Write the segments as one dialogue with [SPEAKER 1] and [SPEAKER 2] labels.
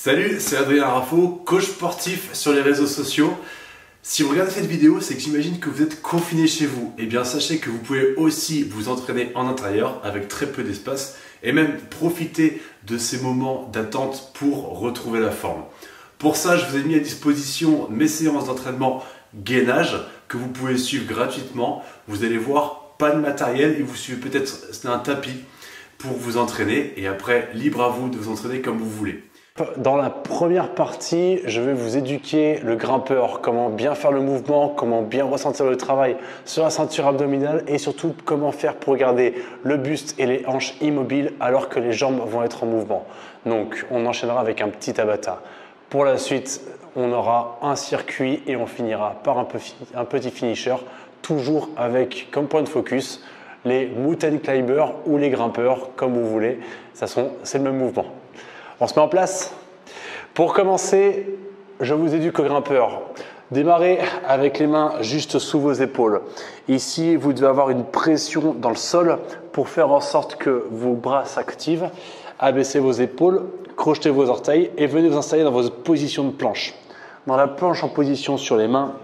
[SPEAKER 1] Salut, c'est Adrien Raffo, coach sportif sur les réseaux sociaux. Si vous regardez cette vidéo, c'est que j'imagine que vous êtes confiné chez vous. Eh bien, sachez que vous pouvez aussi vous entraîner en intérieur avec très peu d'espace et même profiter de ces moments d'attente pour retrouver la forme. Pour ça, je vous ai mis à disposition mes séances d'entraînement gainage que vous pouvez suivre gratuitement. Vous allez voir, pas de matériel et vous suivez peut-être un tapis pour vous entraîner et après, libre à vous de vous entraîner comme vous voulez.
[SPEAKER 2] Dans la première partie, je vais vous éduquer le grimpeur, comment bien faire le mouvement, comment bien ressentir le travail sur la ceinture abdominale et surtout comment faire pour garder le buste et les hanches immobiles alors que les jambes vont être en mouvement. Donc on enchaînera avec un petit Tabata. Pour la suite, on aura un circuit et on finira par un petit finisher, toujours avec comme point de focus les mountain climbers ou les grimpeurs, comme vous voulez. C'est le même mouvement. On se met en place. Pour commencer, je vous éduque au grimpeur. Démarrez avec les mains juste sous vos épaules. Ici, vous devez avoir une pression dans le sol pour faire en sorte que vos bras s'activent. Abaissez vos épaules, crochetez vos orteils et venez vous installer dans votre position de planche. Dans la planche en position sur les mains,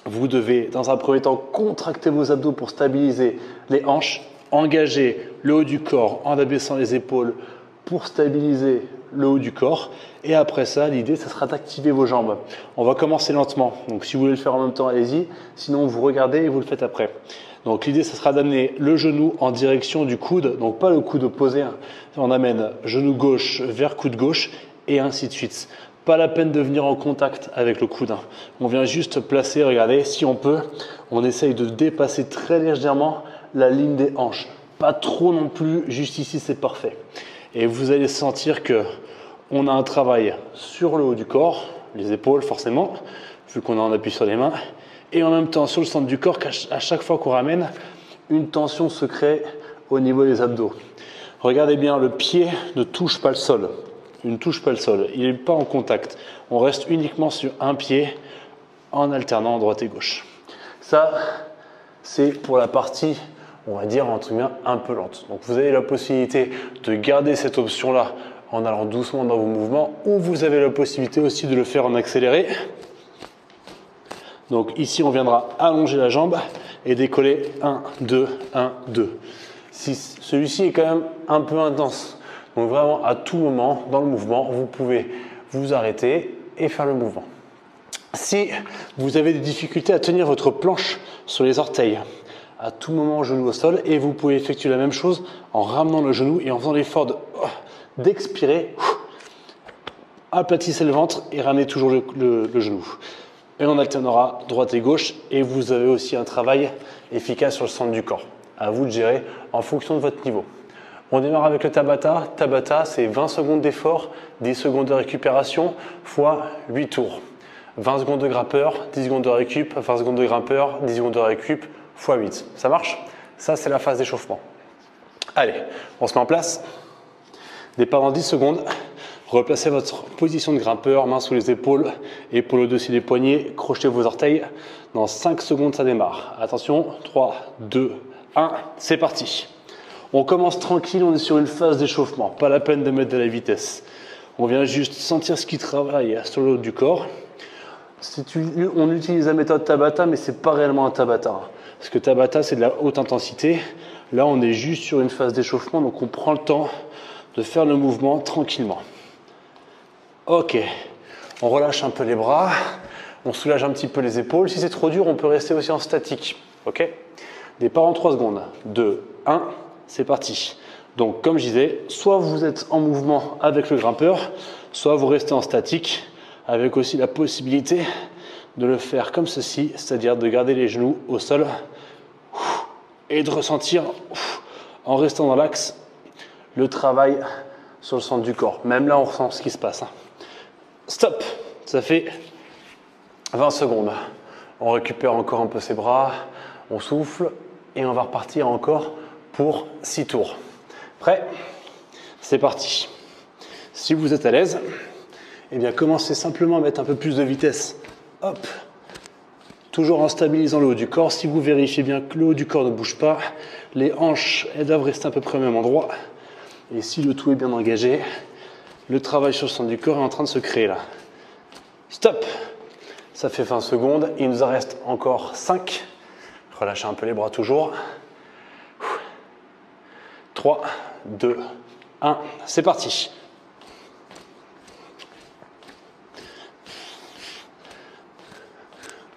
[SPEAKER 2] vous devez dans un premier temps contracter vos abdos pour stabiliser les hanches, engager le haut du corps en abaissant les épaules pour stabiliser le haut du corps. Et après ça, l'idée, ça sera d'activer vos jambes. On va commencer lentement. Donc, si vous voulez le faire en même temps, allez-y. Sinon, vous regardez et vous le faites après. Donc, l'idée, ça sera d'amener le genou en direction du coude. Donc, pas le coude opposé. On amène genou gauche vers coude gauche et ainsi de suite. Pas la peine de venir en contact avec le coude. On vient juste placer, regardez, si on peut, on essaye de dépasser très légèrement la ligne des hanches. Pas trop non plus, juste ici, c'est parfait. Et vous allez sentir que on a un travail sur le haut du corps, les épaules forcément, vu qu'on a un appui sur les mains, et en même temps sur le centre du corps, qu'à chaque fois qu'on ramène, une tension se crée au niveau des abdos. Regardez bien, le pied ne touche pas le sol. Il ne touche pas le sol, il n'est pas en contact. On reste uniquement sur un pied en alternant droite et gauche. Ça, c'est pour la partie, on va dire entre guillemets, un peu lente. Donc vous avez la possibilité de garder cette option-là en allant doucement dans vos mouvements ou vous avez la possibilité aussi de le faire en accéléré. Donc ici, on viendra allonger la jambe et décoller 1, 2, 1, 2. Celui-ci est quand même un peu intense. Donc vraiment, à tout moment dans le mouvement, vous pouvez vous arrêter et faire le mouvement. Si vous avez des difficultés à tenir votre planche sur les orteils, à tout moment genou au sol et vous pouvez effectuer la même chose en ramenant le genou et en faisant l'effort d'expirer, aplatissez le ventre et ramenez toujours le genou. Et on alternera droite et gauche et vous avez aussi un travail efficace sur le centre du corps. À vous de gérer en fonction de votre niveau. On démarre avec le Tabata. Tabata, c'est 20 secondes d'effort, 10 secondes de récupération fois 8 tours. 20 secondes de grimpeur, 10 secondes de récup, 20 secondes de grimpeur, 10 secondes de récup, fois 8. Ça marche? Ça, c'est la phase d'échauffement. Allez, on se met en place. Départ dans 10 secondes. Replacez votre position de grimpeur, main sous les épaules, épaules au-dessus des poignets, crochetez vos orteils. Dans 5 secondes, ça démarre. Attention, 3, 2, 1, c'est parti. On commence tranquille, on est sur une phase d'échauffement. Pas la peine de mettre de la vitesse. On vient juste sentir ce qui travaille sur le haut du corps. On utilise la méthode Tabata, mais ce n'est pas réellement un Tabata. Parce que Tabata, c'est de la haute intensité. Là, on est juste sur une phase d'échauffement, donc on prend le temps de faire le mouvement tranquillement. Ok, on relâche un peu les bras, on soulage un petit peu les épaules. Si c'est trop dur, on peut rester aussi en statique. Ok, départ en 3 secondes. 2, 1, c'est parti. Donc, comme je disais, soit vous êtes en mouvement avec le grimpeur, soit vous restez en statique, avec aussi la possibilité de le faire comme ceci, c'est-à-dire de garder les genoux au sol et de ressentir, en restant dans l'axe, le travail sur le centre du corps. Même là, on ressent ce qui se passe. Stop, ça fait 20 secondes. On récupère encore un peu ses bras, on souffle et on va repartir encore pour 6 tours. Prêt? C'est parti. Si vous êtes à l'aise, eh bien commencez simplement à mettre un peu plus de vitesse. Hop. Toujours en stabilisant le haut du corps. Si vous vérifiez bien que le haut du corps ne bouge pas, les hanches elles doivent rester à peu près au même endroit. Et si le tout est bien engagé, Le travail sur le centre du corps est en train de se créer là. Stop. Ça fait 20 secondes. Il nous en reste encore 5. Relâchez un peu les bras toujours. 3, 2, 1. C'est parti.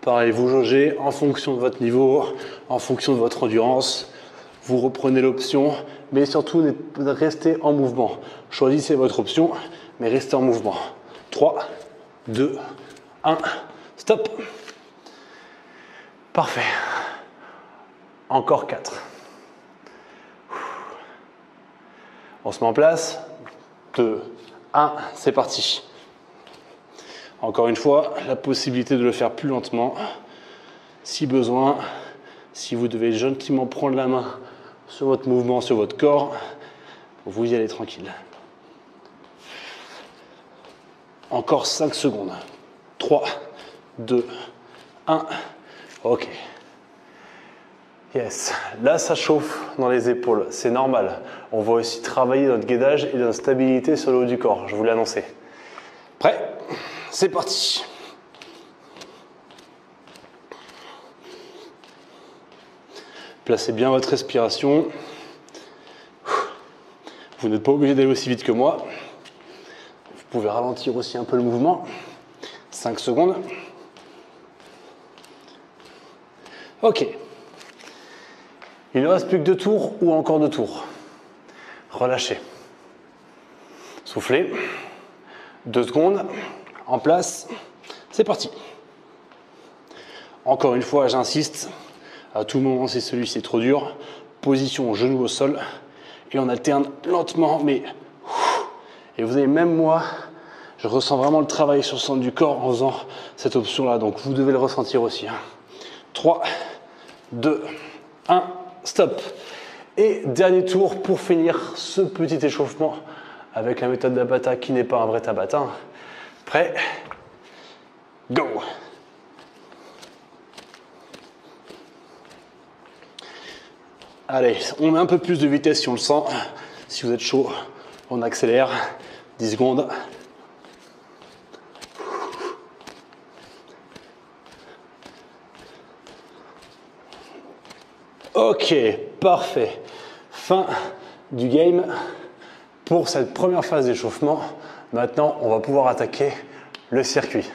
[SPEAKER 2] Pareil, vous jaugez en fonction de votre niveau, en fonction de votre endurance. Vous reprenez l'option, mais surtout restez en mouvement. Choisissez votre option, mais restez en mouvement. 3, 2, 1, stop. Parfait. Encore 4. On se met en place. 2, 1, c'est parti. Encore une fois, la possibilité de le faire plus lentement, si besoin. Si vous devez gentiment prendre la main sur votre mouvement, sur votre corps, vous y allez tranquille. Encore 5 secondes. 3, 2, 1. Ok. Yes. Là, ça chauffe dans les épaules. C'est normal. On va aussi travailler notre gainage et notre stabilité sur le haut du corps. Je vous l'ai annoncé. Prêt ? C'est parti. Placez bien votre respiration. Vous n'êtes pas obligé d'aller aussi vite que moi. Vous pouvez ralentir aussi un peu le mouvement. 5 secondes. Ok. Il ne reste plus que 2 tours ou encore 2 tours. Relâchez. Soufflez. 2 secondes. En place. C'est parti. Encore une fois, j'insiste. À tout moment, si celui-ci est trop dur, position genou au sol. Et on alterne lentement, mais... Et vous avez même moi, je ressens vraiment le travail sur le centre du corps en faisant cette option-là. Donc vous devez le ressentir aussi. 3, 2, 1, stop. Et dernier tour pour finir ce petit échauffement avec la méthode Tabata qui n'est pas un vrai Tabata. Prêt? Go! Allez, on met un peu plus de vitesse si on le sent. Si vous êtes chaud, on accélère. 10 secondes. Ok, parfait. Fin du game pour cette première phase d'échauffement. Maintenant, on va pouvoir attaquer le circuit.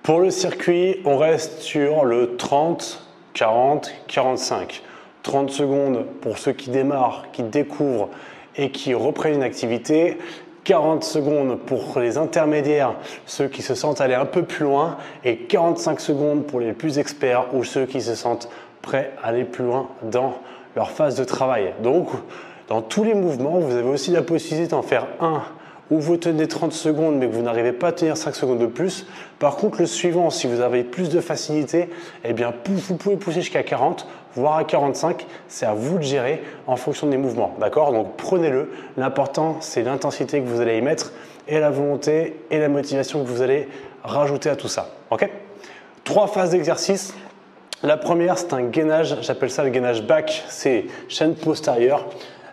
[SPEAKER 2] Pour le circuit, on reste sur le 30, 40, 45. 30 secondes pour ceux qui démarrent, qui découvrent et qui reprennent une activité. 40 secondes pour les intermédiaires, ceux qui se sentent aller un peu plus loin. Et 45 secondes pour les plus experts ou ceux qui se sentent prêts à aller plus loin dans leur phase de travail. Donc, dans tous les mouvements, vous avez aussi la possibilité d'en faire un où vous tenez 30 secondes mais que vous n'arrivez pas à tenir 5 secondes de plus. Par contre, le suivant, si vous avez plus de facilité, eh bien, vous pouvez pousser jusqu'à 40, voire à 45. C'est à vous de gérer en fonction des mouvements. D'accord? Donc, prenez-le. L'important, c'est l'intensité que vous allez y mettre et la volonté et la motivation que vous allez rajouter à tout ça. Ok? 3 phases d'exercice. La première, c'est un gainage. J'appelle ça le gainage back. C'est chaîne postérieure.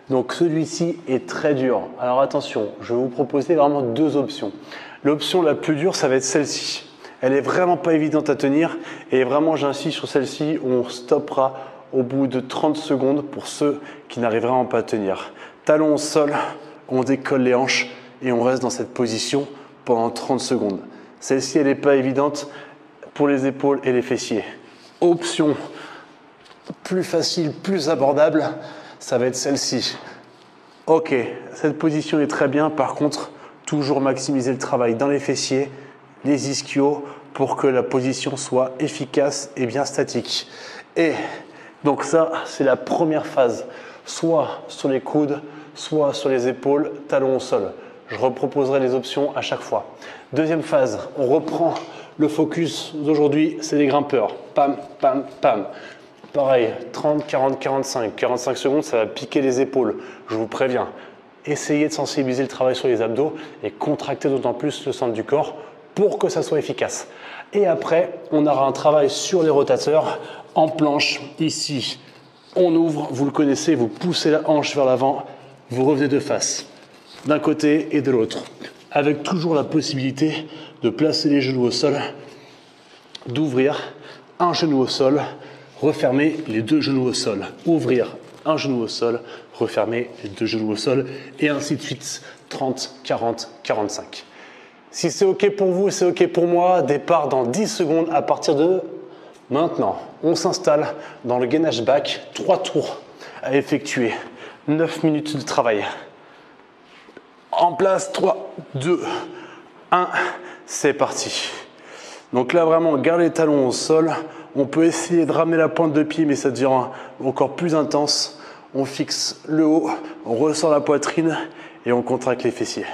[SPEAKER 2] Donc celui-ci est très dur. Alors attention, je vais vous proposer vraiment 2 options. L'option la plus dure, ça va être celle-ci. Elle est vraiment pas évidente à tenir et vraiment j'insiste sur celle-ci où on stoppera au bout de 30 secondes pour ceux qui n'arrivent vraiment pas à tenir. Talon au sol, on décolle les hanches et on reste dans cette position pendant 30 secondes. Celle-ci, elle n'est pas évidente pour les épaules et les fessiers. Option plus facile, plus abordable, ça va être celle-ci. Ok, cette position est très bien. Par contre, toujours maximiser le travail dans les fessiers, les ischios pour que la position soit efficace et bien statique. Et donc ça, c'est la première phase. Soit sur les coudes, soit sur les épaules, talons au sol. Je reproposerai les options à chaque fois. Deuxième phase, on reprend le focus d'aujourd'hui, c'est les grimpeurs. Pam, pam, pam. Pareil, 30, 40, 45. 45 secondes, ça va piquer les épaules. Je vous préviens. Essayez de sensibiliser le travail sur les abdos et contracter d'autant plus le centre du corps pour que ça soit efficace. Et après, on aura un travail sur les rotateurs en planche ici On ouvre, vous le connaissez, vous poussez la hanche vers l'avant, vous revenez de face, d'un côté et de l'autre, avec toujours la possibilité de placer les genoux au sol, d'ouvrir un genou au sol, refermer les deux genoux au sol, ouvrir un genou au sol, refermer les deux genoux au sol, et ainsi de suite, 30, 40, 45. Si c'est OK pour vous, c'est OK pour moi, départ dans 10 secondes à partir de maintenant. On s'installe dans le gainage back, 3 tours à effectuer, 9 minutes de travail. En place, 3, 2, 1, c'est parti. Donc là, vraiment, garde les talons au sol. On peut essayer de ramener la pointe de pied, mais ça devient encore plus intense. On fixe le haut, on ressort la poitrine et on contracte les fessiers.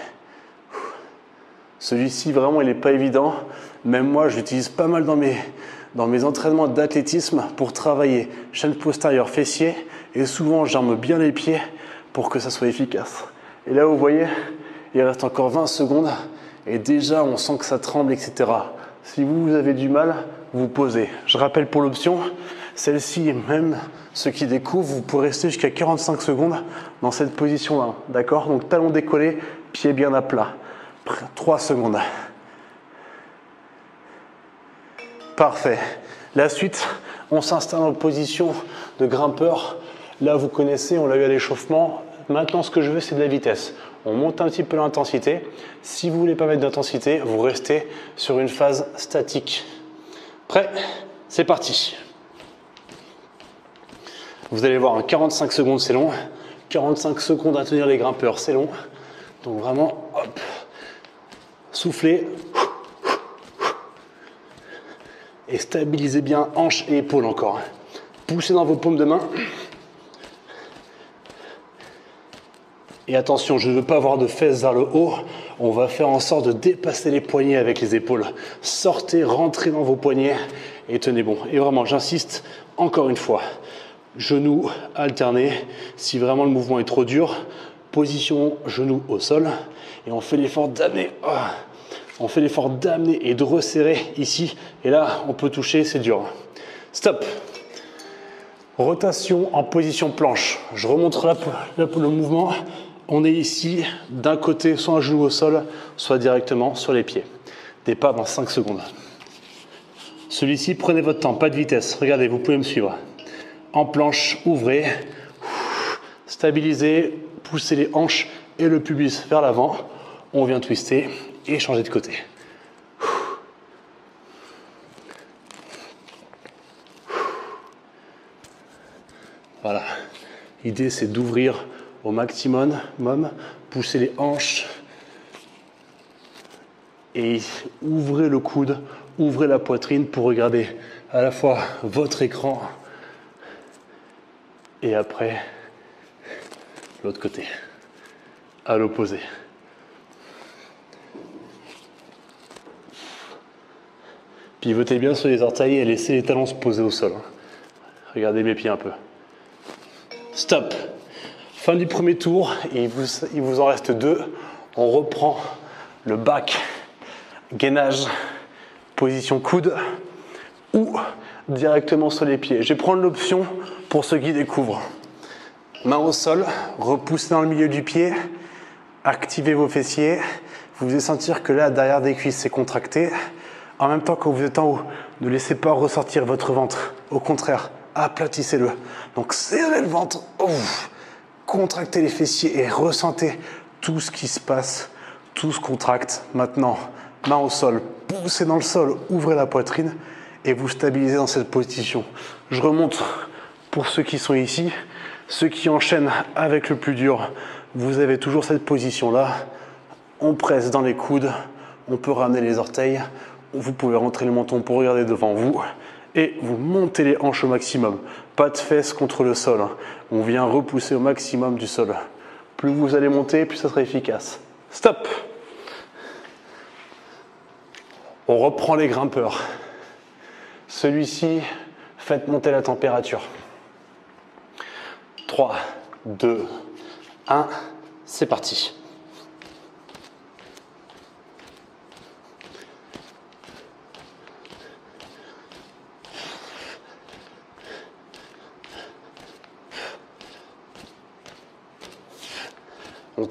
[SPEAKER 2] Celui-ci, vraiment, il n'est pas évident. Même moi, je l'utilise pas mal dans mes entraînements d'athlétisme pour travailler chaîne postérieure, fessier. Et souvent, j'arme bien les pieds pour que ça soit efficace. Et là, vous voyez, il reste encore 20 secondes. Et déjà, on sent que ça tremble, etc. Si vous avez du mal, vous posez. Je rappelle pour l'option, celle-ci, même ceux qui découvrent, vous pouvez rester jusqu'à 45 secondes dans cette position-là. D'accord? Donc, talon décollé, pied bien à plat. 3 secondes. Parfait. La suite, on s'installe en position de grimpeur. Là, vous connaissez, on l'a eu à l'échauffement. Maintenant, ce que je veux, c'est de la vitesse. On monte un petit peu l'intensité. Si vous ne voulez pas mettre d'intensité, vous restez sur une phase statique. Prêt? C'est parti. Vous allez voir, 45 secondes, c'est long. 45 secondes à tenir les grimpeurs, c'est long. Donc vraiment, hop. Soufflez et stabilisez bien hanches et épaules encore. Poussez dans vos paumes de main. Et attention, je ne veux pas avoir de fesses vers le haut. On va faire en sorte de dépasser les poignets avec les épaules. Sortez, rentrez dans vos poignets et tenez bon. Et vraiment, j'insiste encore une fois. Genoux alternés. Si vraiment le mouvement est trop dur, position genou au sol. Et on fait l'effort d'amener. On fait l'effort d'amener et de resserrer ici. Et là, on peut toucher, c'est dur. Stop. Rotation en position planche. Je remonte le mouvement. On est ici, d'un côté, soit un genou au sol, soit directement sur les pieds. Départ dans 5 secondes. Celui-ci, prenez votre temps, pas de vitesse. Regardez, vous pouvez me suivre. En planche, ouvrez. Stabilisez, poussez les hanches et le pubis vers l'avant. On vient twister et changer de côté. Voilà. L'idée, c'est d'ouvrir au maximum, pousser les hanches et ouvrez le coude, ouvrez la poitrine pour regarder à la fois votre écran et après l'autre côté, à l'opposé. Pivotez bien sur les orteils et laissez les talons se poser au sol. Regardez mes pieds un peu. Stop. Fin du premier tour, et il vous en reste 2. On reprend le back, gainage, position coude ou directement sur les pieds. Je vais prendre l'option pour ceux qui découvrent. Main au sol, repoussez dans le milieu du pied, activez vos fessiers. Vous allez sentir que là, derrière des cuisses, c'est contracté. En même temps, quand vous êtes en haut, ne laissez pas ressortir votre ventre. Au contraire, aplatissez-le. Donc, serrez le ventre. Ouf. Contractez les fessiers et ressentez tout ce qui se passe. Tout se contracte. Maintenant, main au sol, poussez dans le sol, ouvrez la poitrine et vous stabilisez dans cette position. Je remonte pour ceux qui sont ici. Ceux qui enchaînent avec le plus dur, vous avez toujours cette position-là. On presse dans les coudes. On peut ramener les orteils. Vous pouvez rentrer le menton pour regarder devant vous et vous montez les hanches au maximum. Pas de fesses contre le sol. On vient repousser au maximum du sol. Plus vous allez monter, plus ça sera efficace. Stop. On reprend les grimpeurs. Celui-ci, faites monter la température. 3, 2, 1, c'est parti.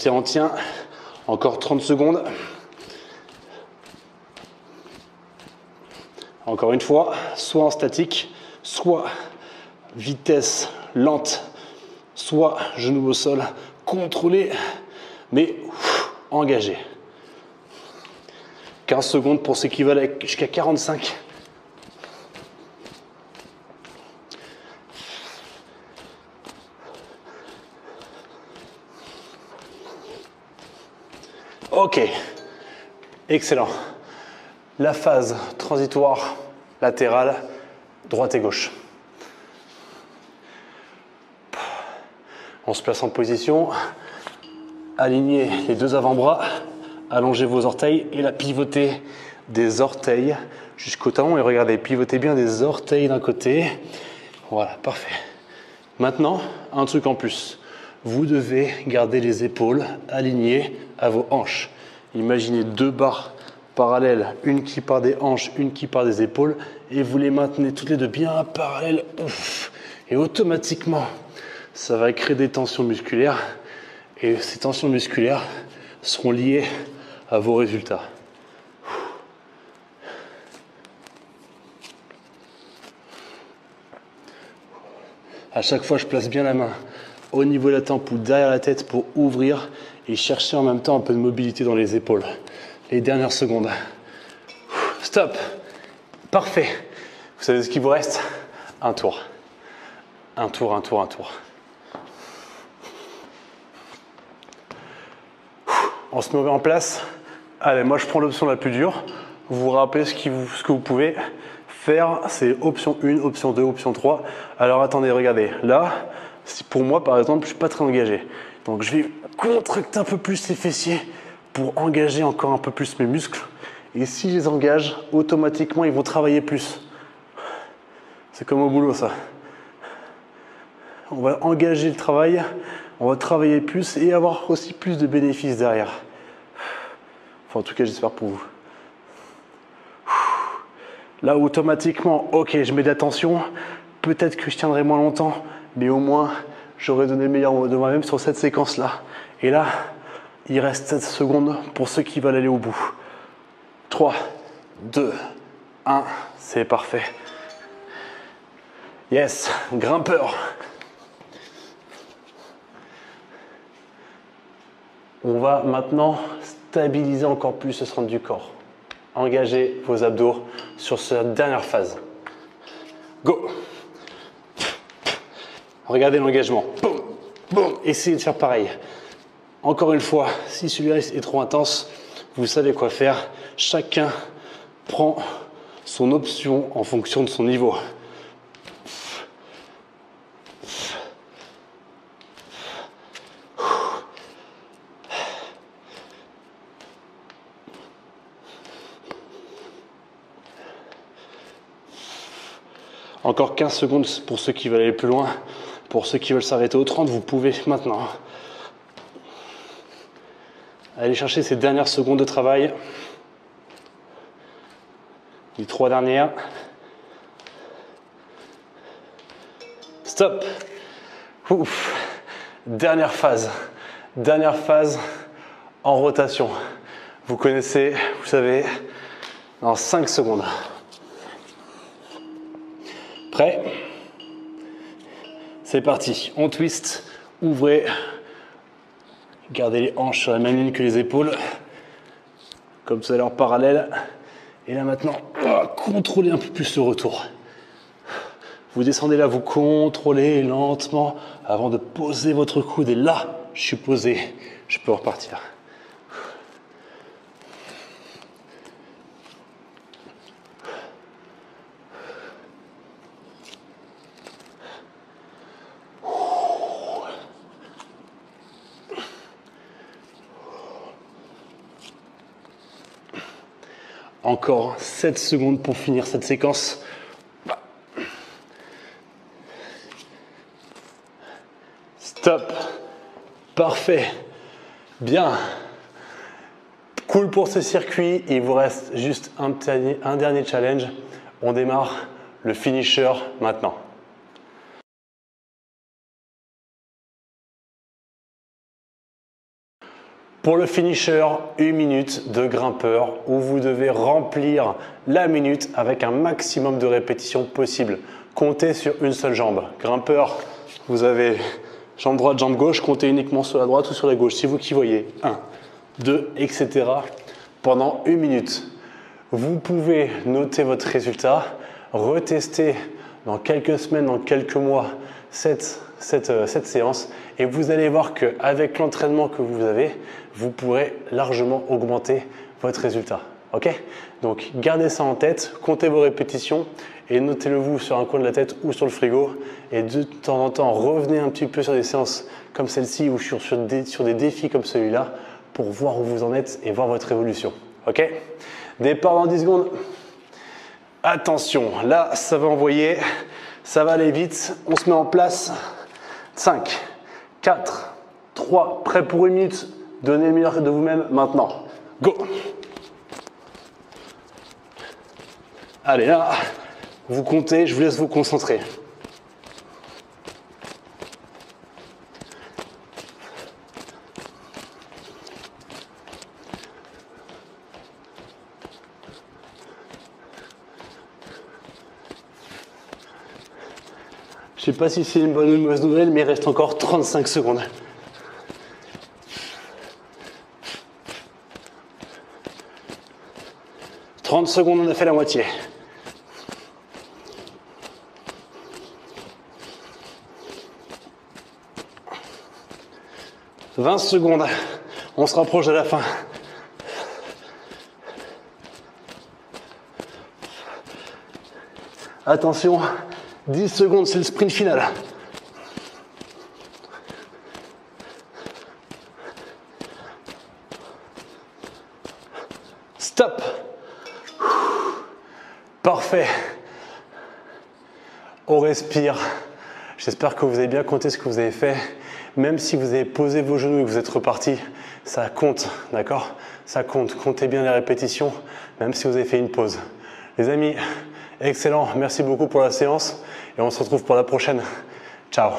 [SPEAKER 2] On tient. Encore 30 secondes. Encore une fois, soit en statique, soit vitesse lente, soit genou au sol, contrôlé, mais engagé. 15 secondes pour ceux qui veulent aller jusqu'à 45. Ok, excellent. La phase transitoire latérale, droite et gauche. On se place en position, alignez les deux avant-bras, allongez vos orteils et la pivotez des orteils jusqu'au talon. Et regardez, pivotez bien des orteils d'un côté. Voilà, parfait. Maintenant, un truc en plus. Vous devez garder les épaules alignées à vos hanches. Imaginez deux barres parallèles, une qui part des hanches, une qui part des épaules, et vous les maintenez toutes les deux bien parallèles. Ouf. Et automatiquement, ça va créer des tensions musculaires, et ces tensions musculaires seront liées à vos résultats. À chaque fois, je place bien la main au niveau de la tempe ou derrière la tête pour ouvrir et chercher en même temps un peu de mobilité dans les épaules. Les dernières secondes. Stop. Parfait. Vous savez ce qu'il vous reste? Un tour. Un tour, un tour, un tour. On se met en place. Allez, moi je prends l'option la plus dure. Vous vous rappelez ce que vous pouvez faire, c'est option 1, option 2, option 3. Alors attendez, regardez. Là, pour moi par exemple, je ne suis pas très engagé. Donc je vais contracter un peu plus les fessiers pour engager encore un peu plus mes muscles. Et si je les engage, automatiquement ils vont travailler plus. C'est comme au boulot ça. On va engager le travail, on va travailler plus et avoir aussi plus de bénéfices derrière. Enfin, en tout cas, j'espère pour vous. Là, automatiquement, ok, je mets de la tension. Peut-être que je tiendrai moins longtemps, mais au moins, j'aurai donné le meilleur de moi-même sur cette séquence-là. Et là, il reste 7 secondes pour ceux qui veulent aller au bout. 3, 2, 1, c'est parfait. Yes, grimpeur. On va maintenant stabiliser encore plus ce centre du corps. Engagez vos abdos sur cette dernière phase. Go! Regardez l'engagement. Boum, boum. Essayez de faire pareil. Encore une fois, si celui-là est trop intense, vous savez quoi faire. Chacun prend son option en fonction de son niveau. Encore 15 secondes pour ceux qui veulent aller plus loin. Pour ceux qui veulent s'arrêter au 30, vous pouvez maintenant. Allez chercher ces dernières secondes de travail. Les 3 dernières. Stop. Ouf. Dernière phase. Dernière phase en rotation. Vous connaissez, vous savez, dans 5 secondes. Prêt? C'est parti. On twist, ouvrez, gardez les hanches sur la même ligne que les épaules, comme ça à l'heure parallèle. Et là maintenant, contrôlez un peu plus le retour. Vous descendez là, vous contrôlez lentement avant de poser votre coude. Et là, je suis posé, je peux repartir. Encore 7 secondes pour finir cette séquence. Stop. Parfait. Bien. Cool pour ce circuit. Il vous reste juste un dernier challenge. On démarre le finisher maintenant. Pour le finisher, 1 minute de grimpeur où vous devez remplir la minute avec un maximum de répétitions possible. Comptez sur une seule jambe. Grimpeur, vous avez jambe droite, jambe gauche, comptez uniquement sur la droite ou sur la gauche. C'est vous qui voyez. 1, 2, etc. pendant 1 minute. Vous pouvez noter votre résultat, retester dans quelques semaines, dans quelques mois cette séance et vous allez voir qu'avec l'entraînement que vous avez, vous pourrez largement augmenter votre résultat. Ok? Donc gardez ça en tête, comptez vos répétitions et notez-le vous sur un coin de la tête ou sur le frigo et de temps en temps revenez un petit peu sur des séances comme celle-ci ou sur des défis comme celui-là pour voir où vous en êtes et voir votre évolution. Ok? Départ dans 10 secondes. Attention, là ça va envoyer, ça va aller vite, on se met en place. 5, 4, 3, prêt pour 1 minute, donnez le meilleur de vous-même maintenant. Go! Allez là, vous comptez, je vous laisse vous concentrer. Je ne sais pas si c'est une bonne ou une mauvaise nouvelle, mais il reste encore 35 secondes. « 30 secondes, on a fait la moitié. « 20 secondes, on se rapproche de la fin. » Attention, 10 secondes, c'est le sprint final. Stop. Parfait. On respire. J'espère que vous avez bien compté ce que vous avez fait. Même si vous avez posé vos genoux et que vous êtes reparti, ça compte, d'accord? Ça compte. Comptez bien les répétitions, même si vous avez fait une pause. Les amis, excellent. Merci beaucoup pour la séance et on se retrouve pour la prochaine. Ciao.